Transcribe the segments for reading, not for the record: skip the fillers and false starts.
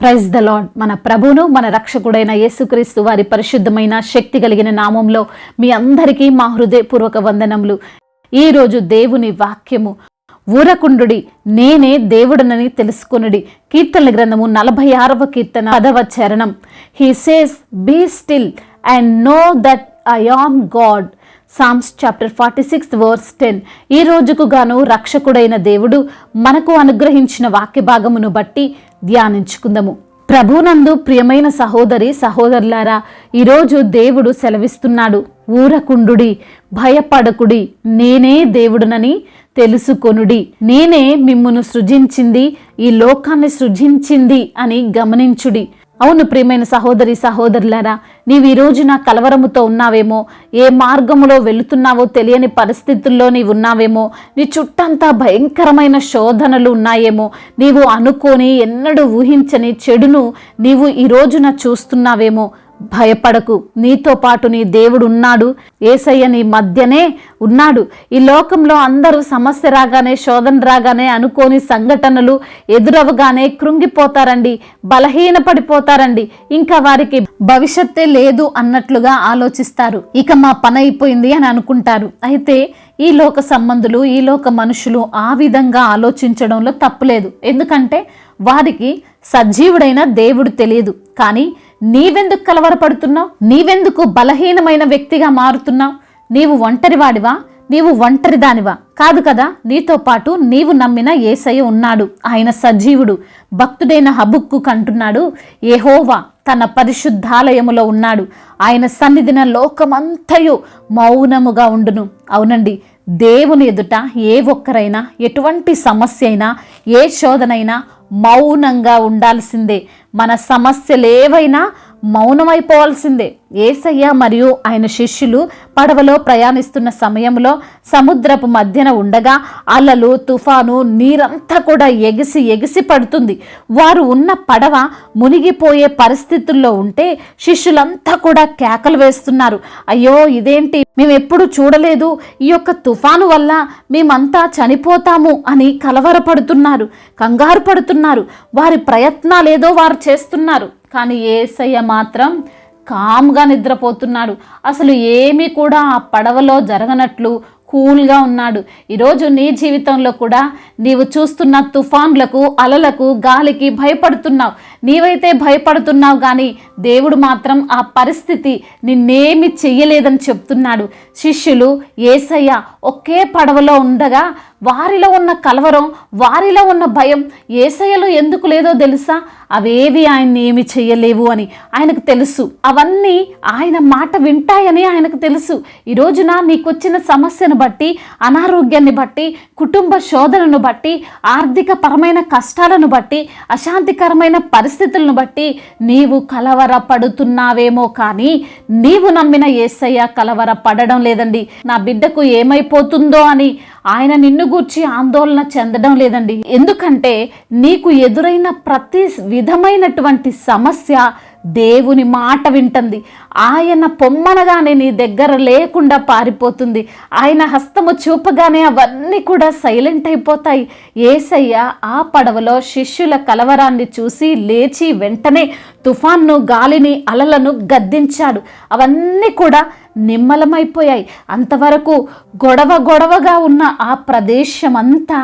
Praise the lord. మన ప్రభువును మన రక్షకుడైన యేసుక్రీస్తు వారి పరిశుద్ధమైన శక్తి కలిగిన నామంలో మీ అందరికీ మా హృదయపూర్వక వందనములు. ఈరోజు దేవుని వాక్యము, ఊరకుండుడి నేనే దేవుడనని తెలుసుకొనుడి. కీర్తనల గ్రంథము 46వ కీర్తన 10వ చరణం. He says be still and know that I am God. Psalms chapter 46 verse 10. ఈ రోజుకు గాను రక్షకుడైన దేవుడు మనకు అనుగ్రహించిన వాక్య భాగమును బట్టి ధ్యానించుకుందాము. ప్రభునందు ప్రియమైన సహోదరి సహోదరులారా, ఈరోజు దేవుడు సెలవిస్తున్నాడు, ఊరకుండుడి, భయపడకుడి, నేనే దేవుడునని తెలుసుకొనుడి. నేనే మిమ్మును సృజించింది, ఈ లోకాన్ని సృజించింది అని గమనించుడి. అవును ప్రియమైన సహోదరి సహోదరులారా, నీవు ఈ రోజున కలవరముతో ఉన్నావేమో, ఏ మార్గములో వెళుతున్నావో తెలియని పరిస్థితుల్లో నీవు ఉన్నావేమో, నీ చుట్టంతా భయంకరమైన శోధనలు ఉన్నాయేమో, నీవు అనుకోని ఎన్నడూ ఊహించని చెడును నీవు ఈ రోజున చూస్తున్నావేమో. భయపడకు, నీతో పాటు నీ దేవుడు ఉన్నాడు. యేసయ్య నీ మధ్యనే ఉన్నాడు. ఈ లోకంలో అందరూ సమస్య రాగానే, శోధన రాగానే, అనుకోని సంఘటనలు ఎదురవగానే కృంగిపోతారండి, బలహీనపడిపోతారండి. ఇంకా వారికి భవిష్యత్తే లేదు అన్నట్లుగా ఆలోచిస్తారు. ఇక మా పని అయిపోయింది అని అనుకుంటారు. అయితే ఈ లోక సంబంధులు, ఈ లోక మనుషులు ఆ విధంగా ఆలోచించడంలో తప్పులేదు. ఎందుకంటే వారికి సజీవుడైన దేవుడు తెలియదు. కానీ నీవెందుకు కలవరపడుతున్నావు? నీవెందుకు బలహీనమైన వ్యక్తిగా మారుతున్నావు? నీవు ఒంటరివాడివా? నీవు ఒంటరిదానివా? కాదు కదా, నీతో పాటు నీవు నమ్మిన యేసయ్య ఉన్నాడు. ఆయన సజీవుడు. భక్తుడైన హబక్కూకు అంటున్నాడు, యెహోవా తన పరిశుద్ధాలయములో ఉన్నాడు, ఆయన సన్నిధిన లోకమంతయు మౌనముగా ఉండును. అవునండి, దేవుని ఎదుట ఏ ఒక్కరైనా, ఎటువంటి సమస్య అయినా, ఏ శోధనైనా మౌనంగా ఉండాల్సిందే. మన సమస్యలేవైనా మౌనమైపోవాల్సిందే. యేసయ్య మరియు ఆయన శిష్యులు పడవలో ప్రయాణిస్తున్న సమయంలో సముద్రపు మధ్యన ఉండగా అలలు, తుఫాను, నీరంతా కూడా ఎగిసి ఎగిసి పడుతుంది. వారు ఉన్న పడవ మునిగిపోయే పరిస్థితుల్లో ఉంటే శిష్యులంతా కూడా కేకలు వేస్తున్నారు. అయ్యో ఇదేంటి, మేము ఎప్పుడు చూడలేదు, ఈ యొక్క తుఫాను వల్ల మేమంతా చనిపోతాము అని కలవరపడుతున్నారు, కంగారు పడుతున్నారు. వారి ప్రయత్నాలేదో వారు చేస్తున్నారు. కానీ యేసయ్య మాత్రం కామ్గా నిద్రపోతున్నాడు. అసలు ఏమీ కూడా ఆ పడవలో జరగనట్లు కూల్గా ఉన్నాడు. ఈరోజు నీ జీవితంలో కూడా నీవు చూస్తున్న తుఫాన్లకు, అలలకు, గాలికి భయపడుతున్నావు. నీవైతే భయపడుతున్నావు, కానీ దేవుడు మాత్రం ఆ పరిస్థితి నిన్నేమి చెయ్యలేదని చెప్తున్నాడు. శిష్యులు యేసయ్య ఒకే పడవలో ఉండగా వారిలో ఉన్న కలవరం, వారిలో ఉన్న భయం యేసయ్యలో ఎందుకు లేదో తెలుసా? అవేవి ఆయన్ని ఏమి చెయ్యలేవు అని ఆయనకు తెలుసు. అవన్నీ ఆయన మాట వింటాయని ఆయనకు తెలుసు. ఈ రోజున నీకొచ్చిన సమస్యను బట్టి, అనారోగ్యాన్ని బట్టి, కుటుంబ శోధనను బట్టి, ఆర్థిక పరమైన కష్టాలను బట్టి, అశాంతికరమైన పరిస్థితులను బట్టి నీవు కలవరపడుతున్నావేమో, కానీ నీవు నమ్మిన యేసయ్య కలవరపడడం లేదండి. నా బిడ్డకు ఏమైపోతుందో అని ఆయన నిన్ను గూర్చి ఆందోళన చెందడం లేదండి. ఎందుకంటే నీకు ఎదురైన ప్రతి విధమైనటువంటి సమస్య దేవుని మాట వింటుంది. ఆయన పొమ్మనగానే నీ దగ్గర లేకుండా పారిపోతుంది. ఆయన హస్తము చూపగానే అవన్నీ కూడా సైలెంట్ అయిపోతాయి. యేసయ్య ఆ పడవలో శిష్యుల కలవరాన్ని చూసి లేచి వెంటనే తుఫాన్ను, గాలిని, అలలను గద్దించాడు. అవన్నీ కూడా నిమ్మలమైపోయాయి. అంతవరకు గొడవగా ఉన్న ఆ ప్రదేశం అంతా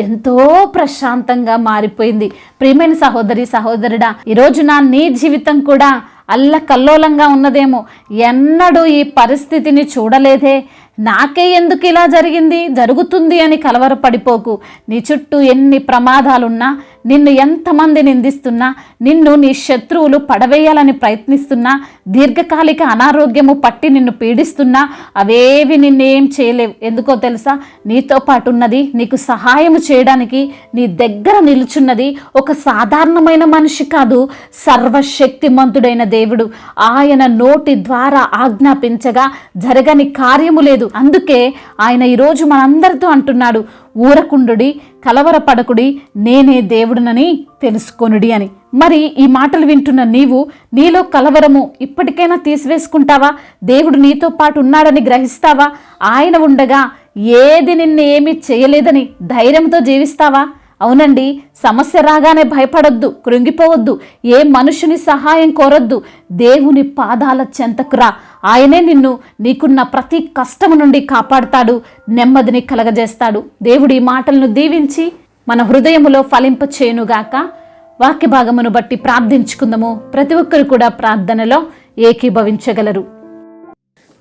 ఎంతో ప్రశాంతంగా మారిపోయింది. ప్రియమైన సహోదరి సహోదరుడా, ఈరోజు నీ జీవితం కూడా అల్లకల్లోలంగా ఉన్నదేమో. ఎన్నడూ ఈ పరిస్థితిని చూడలేదే, నాకే ఎందుకు ఇలా జరుగుతుంది అని కలవరపడిపోకు. నీ చుట్టూ ఎన్ని ప్రమాదాలున్నా, నిన్ను ఎంతమంది నిందిస్తున్నా, నిన్ను నీ శత్రువులు పడవేయాలని ప్రయత్నిస్తున్నా, దీర్ఘకాలిక అనారోగ్యము పట్టి నిన్ను పీడిస్తున్నా, అవేవి నిన్నేం చేయలేవు. ఎందుకో తెలుసా? నీతో పాటు ఉన్నది, నీకు సహాయం చేయడానికి నీ దగ్గర నిలుచున్నది ఒక సాధారణమైన మనిషి కాదు, సర్వశక్తిమంతుడైన దేవుడు. ఆయన నోటి ద్వారా ఆజ్ఞాపించగా జరగని కార్యము లేదు. అందుకే ఆయన ఈరోజు మనందరితో అంటున్నాడు, ఊరకుండుడి, కలవరపడకుడి, నేనే దేవుడునని తెలుసుకొనుడి అని. మరి ఈ మాటలు వింటున్న నీవు నీలో కలవరము ఇప్పటికైనా తీసివేసుకుంటావా? దేవుడు నీతో పాటు ఉన్నాడని గ్రహిస్తావా? ఆయన ఉండగా ఏది నిన్ను ఏమీ చేయలేదని ధైర్యంతో జీవిస్తావా? అవునండి, సమస్య రాగానే భయపడొద్దు, కృంగిపోవద్దు, ఏ మనుషుని సహాయం కోరొద్దు. దేవుని పాదాల చెంతకు రా. ఆయనే నీకున్న ప్రతి కష్టము నుండి కాపాడుతాడు, నెమ్మదిని కలగజేస్తాడు. దేవుడి మాటలను దీవించి మన హృదయములో ఫలింపచేయునుగాక. వాక్య భాగమును బట్టి ప్రార్థించుకుందాము. ప్రతి ఒక్కరు కూడా ప్రార్థనలో ఏకీభవించగలరు.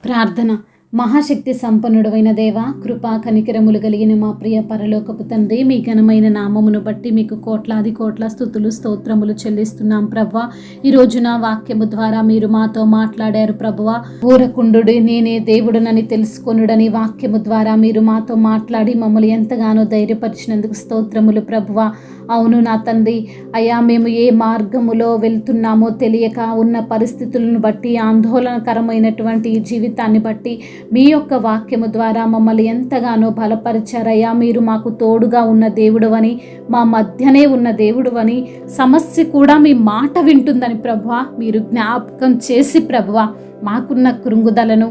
ప్రార్థన. మహాశక్తి సంపన్నుడైన దేవ, కృపా కనికరములు కలిగిన మా ప్రియ పరలోకపు తండ్రి, మీ ఘనమైన నామమును బట్టి మీకు కోట్లాది కోట్ల స్తుతులు స్తోత్రములు చెల్లిస్తున్నాం ప్రభువా. ఈ రోజున వాక్యము ద్వారా మీరు మాతో మాట్లాడారు ప్రభువా. ఊరకుండుడి నేనే దేవుడునని తెలుసుకొనుడని వాక్యము ద్వారా మీరు మాతో మాట్లాడి మమ్మల్ని ఎంతగానో ధైర్యపరిచినందుకు స్తోత్రములు ప్రభువా. అవును నా తండ్రి, అయ్యా మేము ఏ మార్గములో వెళ్తున్నామో తెలియక ఉన్న పరిస్థితులను బట్టి, ఆందోళనకరమైనటువంటి ఈ జీవితాన్ని బట్టి మీ యొక్క వాక్యము ద్వారా మమ్మల్ని ఎంతగానో బలపరిచారయ్యా. మీరు మాకు తోడుగా ఉన్న దేవుడు అని, మా మధ్యనే ఉన్న దేవుడు అని, సమస్య కూడా మీ మాట వింటుందని ప్రభువా మీరు జ్ఞాపకం చేసి ప్రభువా మాకున్న కృంగుదలను,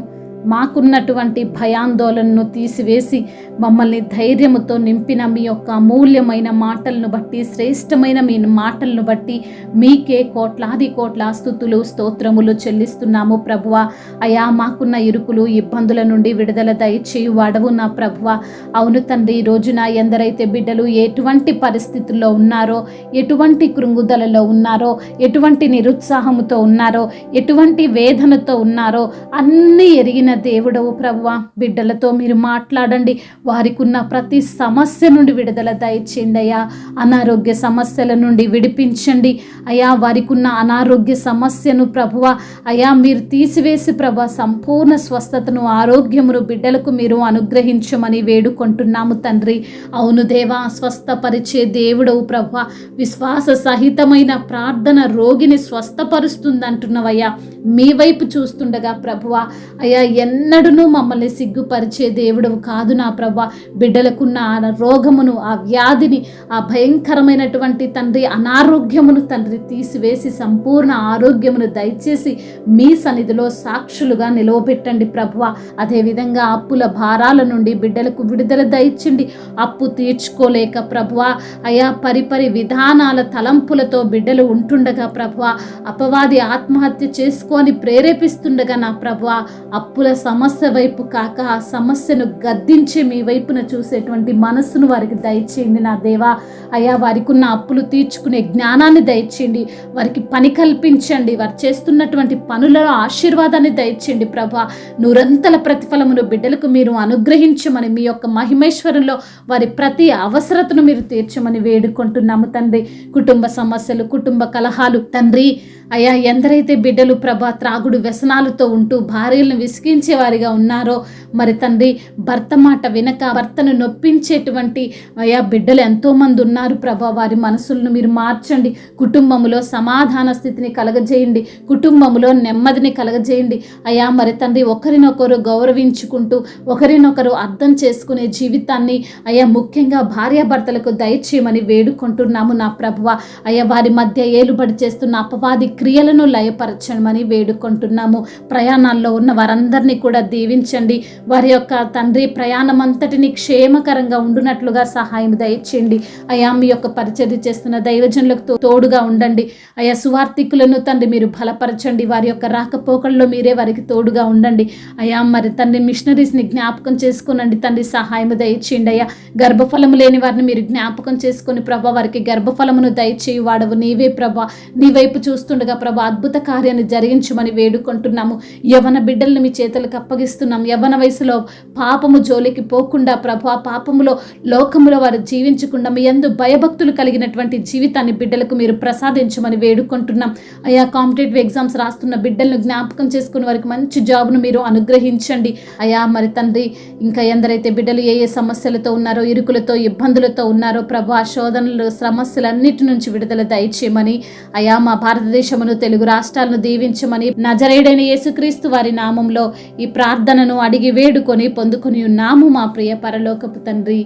మాకున్నటువంటి భయాందోళనను తీసివేసి మమ్మల్ని ధైర్యముతో నింపిన మీ యొక్క అమూల్యమైన మాటలను బట్టి, శ్రేష్టమైన మీ మాటలను బట్టి మీకే కోట్లాది కోట్ల స్తుతులు స్తోత్రములు చెల్లిస్తున్నాము ప్రభువా. అయా మాకున్న ఇరుకులు ఇబ్బందుల నుండి విడుదల దయచేయు వాడవు నా ప్రభువా. అవును తండ్రి, ఈ రోజున ఎందరైతే బిడ్డలు ఎటువంటి పరిస్థితుల్లో ఉన్నారో, ఎటువంటి కృంగుదలలో ఉన్నారో, ఎటువంటి నిరుత్సాహముతో ఉన్నారో, ఎటువంటి వేదనతో ఉన్నారో అన్నీ ఎరిగిన దేవుడవు ప్రభువా. బిడ్డలతో మీరు మాట్లాడండి. వారికి ఉన్న ప్రతి సమస్య నుండి విడుదల దయచేయండి అయ్యా. అనారోగ్య సమస్యల నుండి విడిపించండి అయ్యా. వారికి ఉన్న అనారోగ్య సమస్యను ప్రభువా అయ్యా మీరు తీసివేసి ప్రభా సంపూర్ణ స్వస్థతను, ఆరోగ్యమును బిడ్డలకు మీరు అనుగ్రహించమని వేడుకుంటున్నాము తండ్రి. అవును దేవా, స్వస్థపరిచే దేవుడవు ప్రభువా. విశ్వాస సహితమైన ప్రార్థన రోగిని స్వస్థపరుస్తుందంటున్నవయ్యా. మీ వైపు చూస్తుండగా ప్రభువా అయ్యా ఎన్నడూ మమ్మల్ని సిగ్గుపరిచే దేవుడవు కాదు నా ప్రభా. బిడ్డలకున్న ఆ రోగమును, ఆ వ్యాధిని, ఆ భయంకరమైనటువంటి తండ్రి అనారోగ్యమును తండ్రి తీసివేసి సంపూర్ణ ఆరోగ్యమును దయచేసి మీ సన్నిధిలో సాక్షులుగా నిలవబెట్టండి ప్రభువా. అదేవిధంగా అప్పుల భారాల నుండి బిడ్డలకు విడుదల దయచండి. అప్పు తీర్చుకోలేక ప్రభువా అయా పరిపరి విధానాల తలంపులతో బిడ్డలు ఉంటుండగా ప్రభువా, అపవాది ఆత్మహత్య చేసుకొని ప్రేరేపిస్తుండగా నా ప్రభువా, అప్పుల సమస్య వైపు కాక ఆ సమస్యను గద్దించి మీ వైపున చూసేటువంటి మనస్సును వారికి దయచేయండి నా దేవా. అయ్యా వారికి ఉన్న అప్పులు తీర్చుకునే జ్ఞానాన్ని దయచేయండి. వారికి పని కల్పించండి. వారు చేస్తున్నటువంటి పనులలో ఆశీర్వాదాన్ని దయచేయండి ప్రభా. నూరంతల ప్రతిఫలమును బిడ్డలకు మీరు అనుగ్రహించమని, మీ యొక్క మహిమేశ్వరంలో వారి ప్రతి అవసరతను మీరు తీర్చమని వేడుకుంటున్నాము తండ్రి. కుటుంబ సమస్యలు, కుటుంబ కలహాలు తండ్రి అయ్యా ఎందరైతే బిడ్డలు ప్రభా త్రాగుడు వ్యసనాలతో ఉంటూ భార్యలను విసిగించే వారిగా ఉన్నారో, మరి తండ్రి భర్త మాట వినక భర్తను నొప్పించేటువంటి అయ్యా బిడ్డలు ఎంతోమంది ఉన్నారు ప్రభా. వారి మనసులను మీరు మార్చండి. కుటుంబములో సమాధాన స్థితిని కలగజేయండి. కుటుంబములో నెమ్మదిని కలగజేయండి అయ్యా. మరి తండ్రి ఒకరినొకరు గౌరవించుకుంటూ, ఒకరినొకరు అర్థం చేసుకునే జీవితాన్ని అయ్యా ముఖ్యంగా భార్యాభర్తలకు దయచేయమని వేడుకుంటున్నాము నా ప్రభువ. అయ్యా వారి మధ్య ఏలుబడి చేస్తున్న అపవాది క్రియలను లయపరచమని వేడుకుంటున్నాము. ప్రయాణాల్లో ఉన్న వారందరినీ కూడా దీవించండి. వారి యొక్క తండ్రి ప్రయాణం అంతటిని క్షేమకరంగా ఉండునట్లుగా సహాయం దయచేయండి అయ్యా. మీ యొక్క పరిచర్య చేస్తున్న దైవజనులకు తోడుగా ఉండండి అయ్యా. సువార్థికులను తండ్రి మీరు బలపరచండి. వారి యొక్క రాకపోకల్లో మీరే వారికి తోడుగా ఉండండి అయ్యా. మరి తండ్రి మిషనరీస్ని జ్ఞాపకం చేసుకునండి తండ్రి, సహాయం దయచేయండి అయ్యా. గర్భఫలము లేని వారిని మీరు జ్ఞాపకం చేసుకుని ప్రభా వారికి గర్భఫలమును దయచేయి వాడవు నీవే ప్రభా. నీ వైపు చూస్తుండగా ప్రభా అద్భుత కార్యాన్ని జరిగించమని వేడుకుంటున్నాము. యవన బిడ్డలను మీ చేతులకు అప్పగిస్తున్నాం. యవన వయసులో పాపము జోలికి పోకుండా ప్రభా, పాపములో లోకములో వారు జీవించకుండా మీ యందు భయభక్తులు కలిగినటువంటి జీవితాన్ని బిడ్డలకు మీరు ప్రసాదించమని వేడుకుంటున్నాం అయ్యా. కాంపిటేటివ్ ఎగ్జామ్స్ రాస్తున్న బిడ్డలను జ్ఞాపకం చేసుకుని వారికి మంచి జాబ్ను మీరు అనుగ్రహించండి అయ్యా. మరి తండ్రి ఇంకా ఎందరైతే బిడ్డలు ఏ ఏ సమస్యలతో ఉన్నారో, ఇరుకులతో ఇబ్బందులతో ఉన్నారో ప్రభా, శోధనలు సమస్యలన్నిటి నుంచి విడుదల దయచేయమని అయ్యా. మా భారతదేశమును, తెలుగు రాష్ట్రాలను దీవించమని నజరేయుడైన యేసుక్రీస్తు వారి నామంలో ఈ ప్రార్థనను అడిగి వేడుకొని పొందుకొని ఉన్నాము మా ప్రియ పరలోకపు తండ్రి.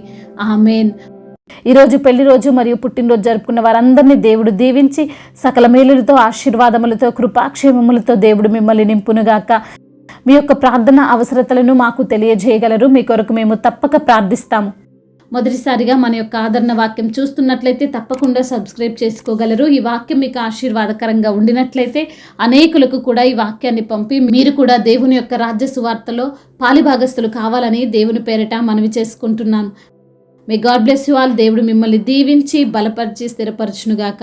ఆమేన్. ఈరోజు పెళ్లి రోజు మరియు పుట్టినరోజు జరుపుకున్న వారందరినీ దేవుడు దీవించి సకల మేలులతో, ఆశీర్వాదములతో, కృపాక్షేమములతో దేవుడు మిమ్మల్ని నింపునుగాక. మీ యొక్క ప్రార్థన అవసరతలను మాకు తెలియజేయగలరు. మీ కొరకు మేము తప్పక ప్రార్థిస్తాము. మొదటిసారిగా మన యొక్క ఆదరణ వాక్యం చూస్తున్నట్లయితే తప్పకుండా సబ్స్క్రైబ్ చేసుకోగలరు. ఈ వాక్యం మీకు ఆశీర్వాదకరంగా ఉండినట్లయితే అనేకులకు కూడా ఈ వాక్యాన్ని పంపి మీరు కూడా దేవుని యొక్క రాజ్య సువార్తలో పాలిభాగస్తులు కావాలని దేవుని పేరిట మనవి చేసుకుంటున్నాను. May God bless you all. దేవుడు మిమ్మల్ని దీవించి బలపరిచి స్థిరపరచునుగాక.